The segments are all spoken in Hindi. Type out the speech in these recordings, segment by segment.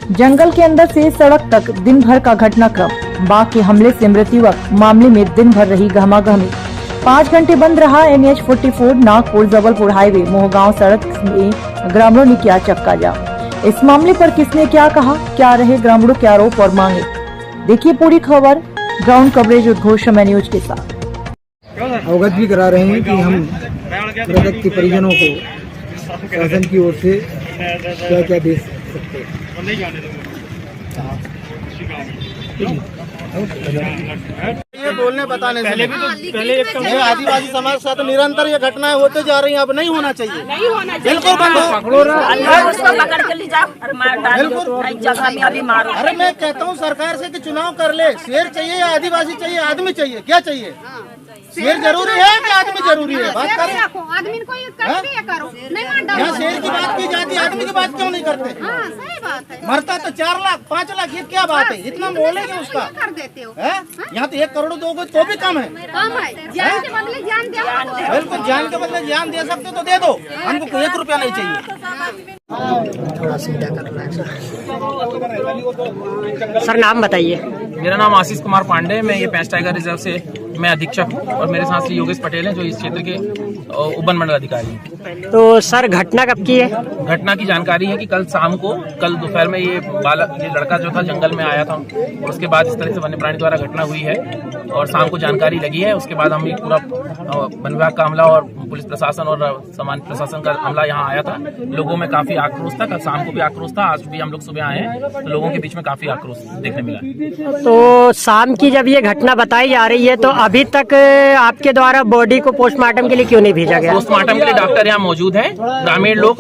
जंगल के अंदर से सड़क तक दिन भर का घटनाक्रम। बाघ के हमले से मृत्युवक मामले में दिन भर रही गहमागहमी। 5 घंटे बंद रहा NH 44 नागपुर जबलपुर हाईवे मोहगांव सड़क में ग्रामीणों ने किया चक्का जाम। इस मामले पर किसने क्या कहा, क्या रहे ग्रामीणों के आरोप और मांगे, देखिए पूरी खबर ग्राउंड कवरेज उद्घोष समय न्यूज के साथ। अवगत भी करा रहे हैं कि हम मृतक के परिजनों को शासन की ओर से क्या क्या दे सकते हैं। ये बोलने बताने से पहले आदिवासी समाज के साथ निरंतर ये घटनाएं होते जा रही हैं, अब नहीं होना चाहिए, बिल्कुल बंद हो। अरे मैं कहता हूँ सरकार से कि चुनाव कर ले, शेर चाहिए या आदिवासी चाहिए, आदमी चाहिए, क्या चाहिए? शेर जरूरी है कि आदमी जरूरी है? बात करें, आदमी को करो, यहाँ शेर की बात की जाती है, आदमी की बात क्यों नहीं करते? हाँ, सही बात है। मरता तो 4 लाख 5 लाख, ये क्या बात है? इतना बोलेंगे उसका कर देते हो। यहाँ तो 1 करोड़ दोगे तो भी कम है। कम है, जान के बदले जान दे। बिल्कुल, जान के बदले जान दे सकते तो दे दो, हमको 1 रुपया नहीं चाहिए। सर नाम बताइए। मेरा नाम आशीष कुमार पांडे है, मैं ये पेंच टाइगर रिजर्व से मैं अधीक्षक हूँ और मेरे साथ श्री योगेश पटेल हैं जो इस क्षेत्र के उपवन मंडल अधिकारी हैं। तो सर घटना कब की है? घटना की जानकारी है कि कल दोपहर में ये लड़का जो था जंगल में आया था और उसके बाद इस तरह से वन्य प्राणी द्वारा घटना हुई है और शाम को जानकारी लगी है। उसके बाद हम पूरा वन विभाग का अमला और पुलिस प्रशासन और सामान्य प्रशासन का अमला यहाँ आया था। लोगों में काफी आक्रोश था, कल शाम को भी आक्रोश था, आज भी हम लोग सुबह आए हैं तो लोगों के बीच में काफी आक्रोश देखने मिला। तो शाम की जब ये घटना बताई जा रही है तो अभी तक आपके द्वारा बॉडी को पोस्टमार्टम के लिए क्यों नहीं भेजा गया? पोस्टमार्टम के लिए डॉक्टर यहाँ मौजूद है, ग्रामीण लोग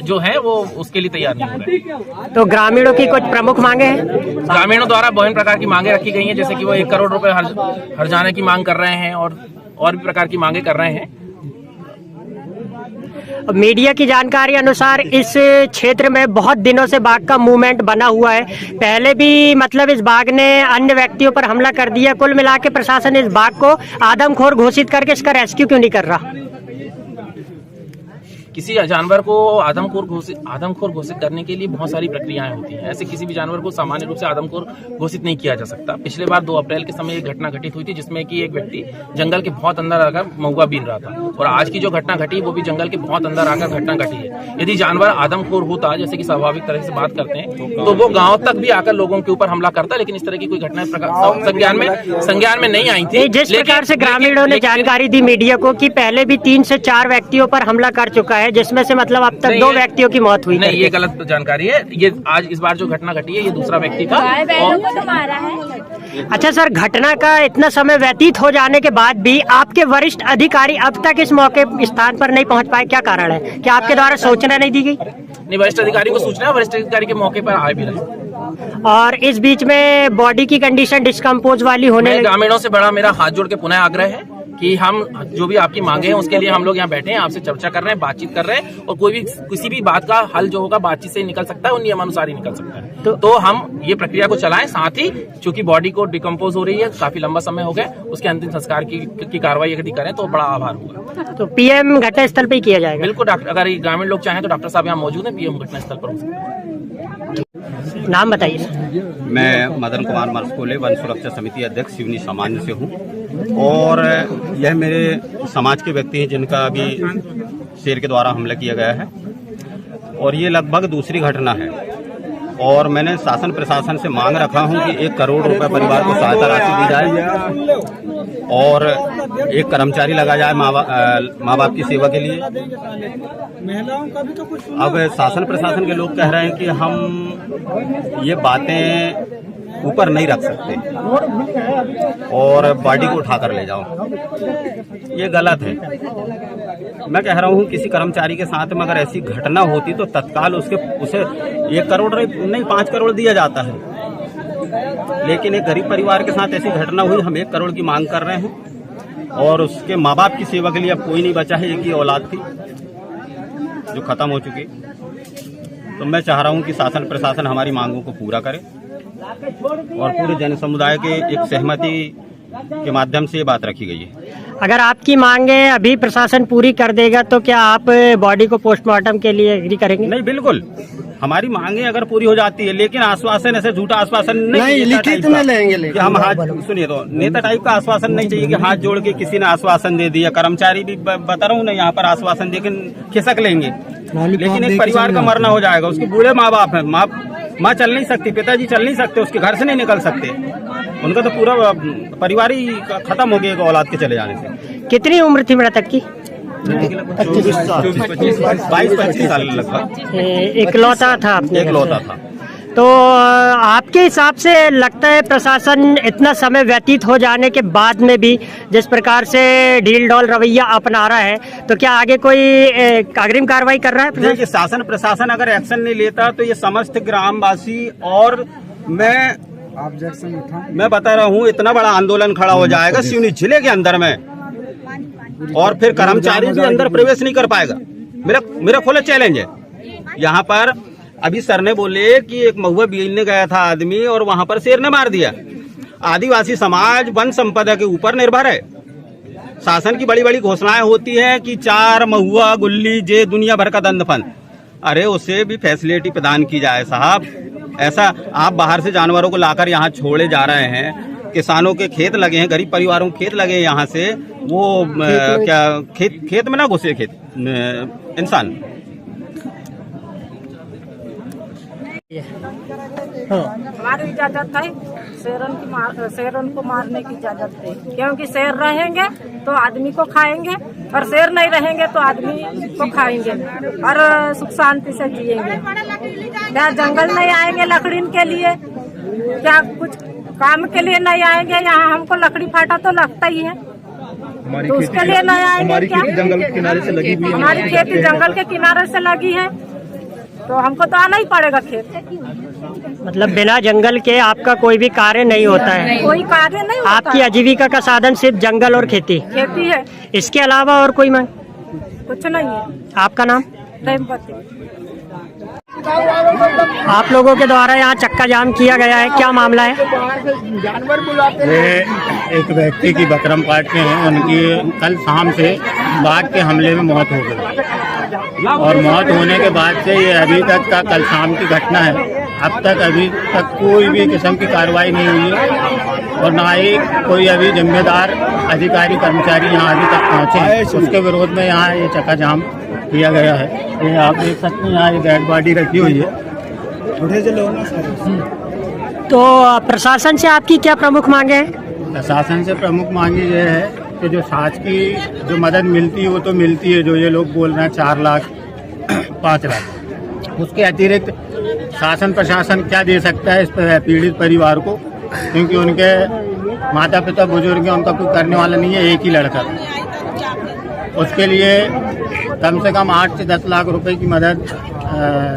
जो है वो उसके लिए तैयार नहीं हो रहे। तो ग्रामीणों की कुछ प्रमुख मांगे हैं? ग्रामीणों द्वारा विभिन्न प्रकार की मांगे रखी गई हैं, जैसे कि वो 1 करोड़ रुपए हर जाने की मांग कर रहे हैं और भी प्रकार की मांगे कर रहे हैं। मीडिया की जानकारी अनुसार इस क्षेत्र में बहुत दिनों से बाघ का मूवमेंट बना हुआ है। पहले भी मतलब इस बाघ ने अन्य व्यक्तियों पर हमला कर दिया। कुल मिला के प्रशासन इस बाघ को आदमखोर घोषित करके इसका रेस्क्यू क्यों नहीं कर रहा? किसी जानवर को आदमखोर घोषित करने के लिए बहुत सारी प्रक्रियाएं होती हैं। ऐसे किसी भी जानवर को सामान्य रूप से आदमखोर घोषित नहीं किया जा सकता। पिछले बार 2 अप्रैल के समय एक घटना घटित हुई थी जिसमें कि एक व्यक्ति जंगल के बहुत अंदर आकर महुआ बीन रहा था और आज की जो घटना घटी वो भी जंगल के बहुत अंदर आकर घटना घटी है। यदि जानवर आदमखोर होता, जैसे कि स्वाभाविक तरह से बात करते हैं, तो वो गाँव तक भी आकर लोगों के ऊपर हमला करता, लेकिन इस तरह की कोई घटना संज्ञान में नहीं आई थी। जिस प्रकार से ग्रामीणों ने जानकारी दी मीडिया को कि पहले भी 3 से 4 व्यक्तियों पर हमला कर चुका है, जिसमें से मतलब अब तक 2 व्यक्तियों की मौत हुई। नहीं, ये गलत जानकारी है। ये आज इस बार जो घटना घटी है ये दूसरा व्यक्ति था। अच्छा सर, घटना का इतना समय व्यतीत हो जाने के बाद भी आपके वरिष्ठ अधिकारी अब तक इस मौके स्थान पर नहीं पहुंच पाए, क्या कारण है? क्या आपके द्वारा सूचना नहीं दी गई? नहीं, वरिष्ठ अधिकारी को सूचना, वरिष्ठ अधिकारी के मौके पर आए भी नहीं। और इस बीच में बॉडी की कंडीशन डिस्कम्पोज वाली होने। ग्रामीणों से बड़ा मेरा हाथ जोड़ के पुनः आग्रह है कि हम जो भी आपकी मांगे हैं उसके लिए हम लोग यहाँ बैठे हैं, आपसे चर्चा कर रहे हैं, बातचीत कर रहे हैं और किसी भी बात का हल जो होगा बातचीत से ही निकल सकता है और नियमानुसार ही निकल सकता है। तो हम ये प्रक्रिया को चलाएं। साथ ही चूंकि बॉडी को डिकम्पोज हो रही है, काफी लंबा समय हो गया, उसके अंतिम संस्कार की कार्रवाई यदि करें तो बड़ा आभार होगा। तो PM घटनास्थल पे किया जाएगा? बिल्कुल, अगर ग्रामीण लोग चाहें तो डॉक्टर साहब यहाँ मौजूद है, PM घटनास्थल पर हो सकते हैं। नाम बताइए सर। मैं मदन कुमार मरस्कोले वन सुरक्षा समिति अध्यक्ष सिवनी सामान्य से हूँ और यह मेरे समाज के व्यक्ति हैं जिनका अभी शेर के द्वारा हमला किया गया है और ये लगभग दूसरी घटना है और मैंने शासन प्रशासन से मांग रखा हूं कि 1 करोड़ रुपए परिवार को सहायता राशि दी जाए और एक कर्मचारी लगा जाए माँ बाप की सेवा के लिए। अब शासन प्रशासन के लोग कह रहे हैं कि हम ये बातें ऊपर नहीं रख सकते और बॉडी को उठाकर ले जाओ, ये गलत है। मैं कह रहा हूँ किसी कर्मचारी के साथ में अगर ऐसी घटना होती तो तत्काल उसे 1 करोड़ नहीं 5 करोड़ दिया जाता है, लेकिन एक गरीब परिवार के साथ ऐसी घटना हुई, हम 1 करोड़ की मांग कर रहे हैं और उसके माँ बाप की सेवा के लिए अब कोई नहीं बचा है। एक ही औलाद थी जो खत्म हो चुकी। तो मैं चाह रहा हूँ कि शासन प्रशासन हमारी मांगों को पूरा करे और पूरे जन समुदाय के एक सहमति के माध्यम से ये बात रखी गई है। अगर आपकी मांगे अभी प्रशासन पूरी कर देगा तो क्या आप बॉडी को पोस्टमार्टम के लिए एग्री करेंगे? नहीं, बिल्कुल हमारी मांगे अगर पूरी हो जाती है, लेकिन आश्वासन ऐसे झूठा आश्वासन नहीं लिखित में लेंगे कि हम हाथ सुनिए तो नेता टाइप का आश्वासन नहीं चाहिए कि हाथ जोड़ के किसी ने आश्वासन दे दिया। कर्मचारी भी बता रहा हूँ ना, यहाँ पर आश्वासन देकर खिसक लेंगे, लेकिन एक परिवार का मरना हो जाएगा। उसके बूढ़े माँ बाप है, माँ चल नहीं सकती, पिताजी चल नहीं सकते, उसके घर से नहीं निकल सकते, उनका तो पूरा परिवार ही खत्म हो गया एक औलाद के चले जाने से। कितनी उम्र थी मृतक की? 22-25 साल लगभग। इकलौता था अपने? इकलौता था। तो आपके हिसाब से लगता है प्रशासन इतना समय व्यतीत हो जाने के बाद में भी जिस प्रकार से ढील ढोल रवैया अपना रहा है, तो क्या आगे कोई अग्रिम कार्रवाई कर रहा है? देखिए, शासन प्रशासन अगर एक्शन नहीं लेता तो ये समस्त ग्रामवासी और मैं बता रहा हूँ इतना बड़ा आंदोलन खड़ा हो जाएगा सिवनी जिले के अंदर में, और फिर कर्मचारी भी अंदर प्रवेश नहीं कर पाएगा। मेरा खुला चैलेंज है। यहाँ पर अभी सर ने बोले कि एक महुआ बीनने गया था आदमी और वहां पर शेर ने मार दिया। आदिवासी समाज वन संपदा के ऊपर निर्भर है। शासन की बड़ी बड़ी घोषणाएं होती हैं कि 4 महुआ गुल्ली जे दुनिया भर का दंडफन, अरे उसे भी फैसिलिटी प्रदान की जाए साहब। ऐसा आप बाहर से जानवरों को लाकर यहाँ छोड़े जा रहे हैं, किसानों के खेत लगे हैं, गरीब परिवारों के खेत लगे हैं, यहाँ से वो क्या खेत में ना घुसे इंसान। हमारी इजाजत है शेरन को मारने की इजाजत है, क्योंकि शेर रहेंगे तो आदमी को खाएंगे और शेर नहीं रहेंगे तो आदमी को खाएंगे और सुख शांति से जिएंगे। क्या जंगल नहीं आएंगे लकड़ी के लिए? क्या कुछ काम के लिए नहीं आएंगे? यहाँ हमको लकड़ी फाटा तो लगता ही है, तो उसके लिए नहीं आएंगे क्या? जंगल के किनारे से लगी हुई है, हमारी खेती जंगल के किनारे से लगी है, तो हमको तो आना ही पड़ेगा खेत। मतलब बिना जंगल के आपका कोई भी कार्य नहीं होता है? कोई कार्य नहीं होता। आपकी आजीविका का साधन सिर्फ जंगल और खेती है। इसके अलावा और कोई मांग? कुछ नहीं है। आपका नाम? प्रेमवती। आप लोगों के द्वारा यहाँ चक्का जाम किया गया है, क्या मामला है? ये एक व्यक्ति की बकरम पार्ट के हैं, उनकी कल शाम से बाघ के हमले में मौत हो गई और मौत होने के बाद से ये अभी तक का कल शाम की घटना है। अब तक अभी तक कोई भी किस्म की कार्रवाई नहीं हुई है और ना ही कोई अभी जिम्मेदार अधिकारी कर्मचारी यहाँ अभी तक पहुँचे हैं। उसके विरोध में यहाँ ये चक्का जाम किया गया है। ये आप देख सकते हैं, यहाँ ये डेड बॉडी रखी हुई है। तो प्रशासन से आपकी क्या प्रमुख मांगे हैं? प्रशासन से प्रमुख मांगी ये है कि जो साज की जो मदद मिलती है वो तो मिलती है, जो ये लोग बोल रहे हैं 4 लाख 5 लाख, उसके अतिरिक्त शासन प्रशासन क्या दे सकता है इस पीड़ित परिवार को, क्योंकि उनके माता पिता बुजुर्ग हैं, उनका कोई करने वाला नहीं है, एक ही लड़का। उसके लिए कम से कम 8 से 10 लाख रुपए की मदद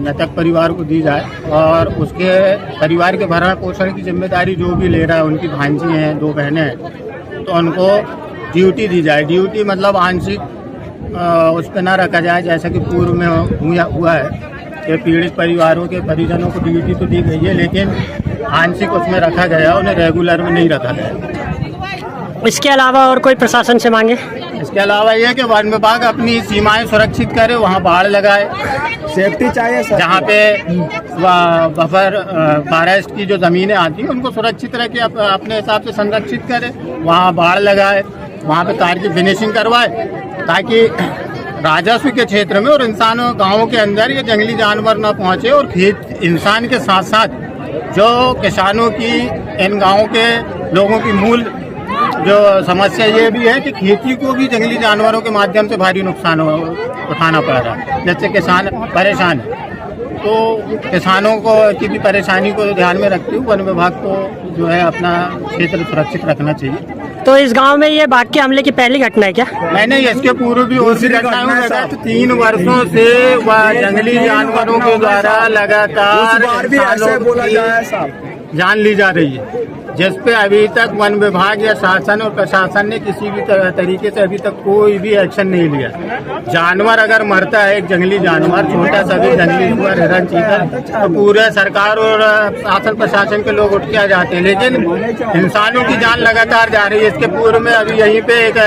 मृतक परिवार को दी जाए और उसके परिवार के भरण पोषण की जिम्मेदारी जो भी ले रहा है, उनकी भांजी हैं, 2 बहनें हैं, तो उनको ड्यूटी दी जाए। ड्यूटी मतलब आंशिक उस पर न रखा जाए जैसा कि पूर्व में हुआ है कि पीड़ित परिवारों के परिजनों को ड्यूटी तो दी गई है, लेकिन आंशिक उसमें रखा गया, उन्हें रेगुलर में नहीं रखा गया। इसके अलावा और कोई प्रशासन से मांगे? इसके अलावा यह कि वन विभाग अपनी सीमाएं सुरक्षित करे, वहाँ बाढ़ लगाए, सेफ्टी चाहिए सर। जहाँ पे बफर फॉरेस्ट की जो ज़मीनें आती हैं उनको सुरक्षित रखे, अपने हिसाब से संरक्षित करे, वहाँ बाढ़ लगाए, वहाँ पे कार की फिनिशिंग करवाए, ताकि राजस्व के क्षेत्र में और इंसानों गाँवों के अंदर ये जंगली जानवर न पहुँचे और खेत इंसान के साथ साथ जो किसानों की, इन गाँवों के लोगों की मूल जो समस्या ये भी है कि खेती को भी जंगली जानवरों के माध्यम से भारी नुकसान उठाना पड़ रहा है, जिससे किसान परेशान है। तो किसानों को की भी परेशानी को ध्यान में रखते हुए वन विभाग को जो है अपना क्षेत्र सुरक्षित रखना चाहिए। तो इस गांव में ये बाघ के हमले की पहली घटना है क्या? मैंने इसके पूर्व भी दूसरी घटनाओं में 3 वर्षों से वह जंगली जानवरों के द्वारा लगातार जान ली जा रही है। जिस पे अभी तक वन विभाग या शासन और प्रशासन ने किसी भी तरीके से अभी तक कोई भी एक्शन नहीं लिया। जानवर अगर मरता है, एक जंगली जानवर, छोटा सा भी जंगली सुअर, हिरन, चीता, तो पूरे सरकार और शासन प्रशासन के लोग उठ के आ जाते हैं, लेकिन इंसानों की जान लगातार जा रही है। इसके पूर्व में अभी यहीं पे एक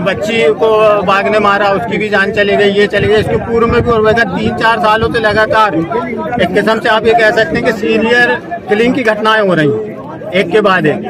बच्ची को बाघ ने मारा, उसकी भी जान चली गई, ये चली गई। इसके पूर्व में भी 3-4 सालों से लगातार एक किस्म से आप ये कह सकते हैं कि सीनियर किलिंग की घटनाएं हो रही हैं, एक के बाद एक।